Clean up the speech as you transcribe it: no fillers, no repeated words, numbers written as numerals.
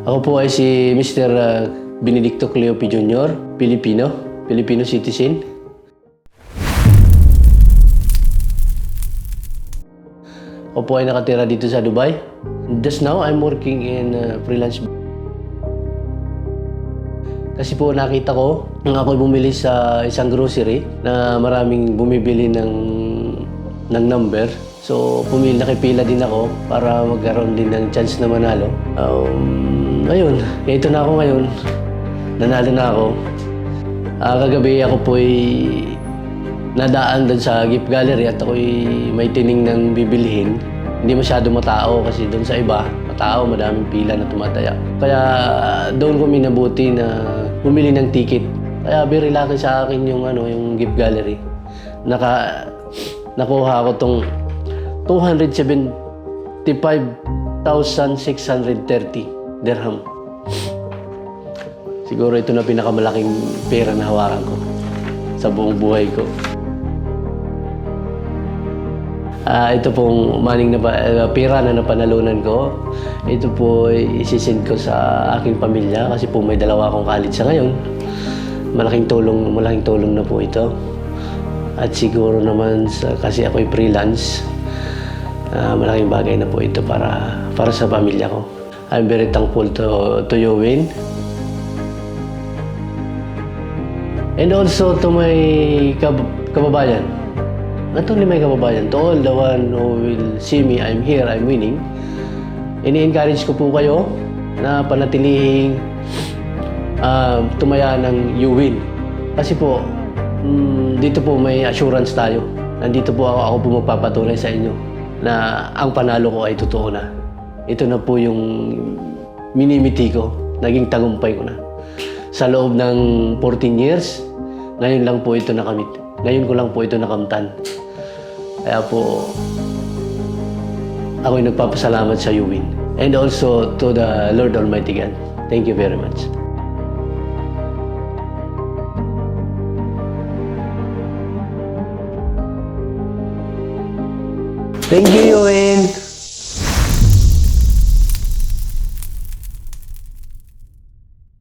Ako po ay si Mr. Benedicto Cleopi Jr., Filipino citizen. Ako po ay nakatira dito sa Dubai. Just now, I'm working in freelance. Kasi po nakita ko, nung ako'y bumili sa isang grocery na maraming bumibili ng number. So, nakipila din ako para magkaroon din ng chance na manalo. Ayun, ito na ako ngayon. Nanalo na ako. Kagabi ako po'y nadaan doon sa gift gallery at ako'y may tining ng bibilihin. Hindi masyado matao kasi doon sa iba, matao, madaming pila na tumataya. Kaya doon ko minabuti na bumili ng ticket. Kaya very lucky sa akin yung gift gallery. Nakuha ko tong 275,630 dirham. Siguro ito na pinakamalaking pera na hawakan ko sa buong buhay ko. Ito pong pera na napanalunan ko. Ito po isisend ko sa aking pamilya kasi po may dalawa akong college sa ngayon. Malaking tulong na po ito. At siguro naman kasi ako'y freelance, malaking bagay na po ito para sa pamilya ko. I'm very thankful to you, Win. And also to my kababayan. Not only my kababayan, to all the one who will see me, I'm here, I'm winning. Ini-encourage ko po kayo na panatilihing tumaya ng you win. Kasi po, dito po may assurance tayo. Nandito po ako po magpapatunay sa inyo na ang panalo ko ay totoo na. Ito na po yung minimiti ko, naging tagumpay ko na. Sa loob ng 14 years, ngayon lang po ito nakamit. Ngayon ko lang po ito nakamtan. Kaya po, ako'y nagpapasalamat sa UWIN. And also to the Lord Almighty God. Thank you very much. Thank you, UWIN.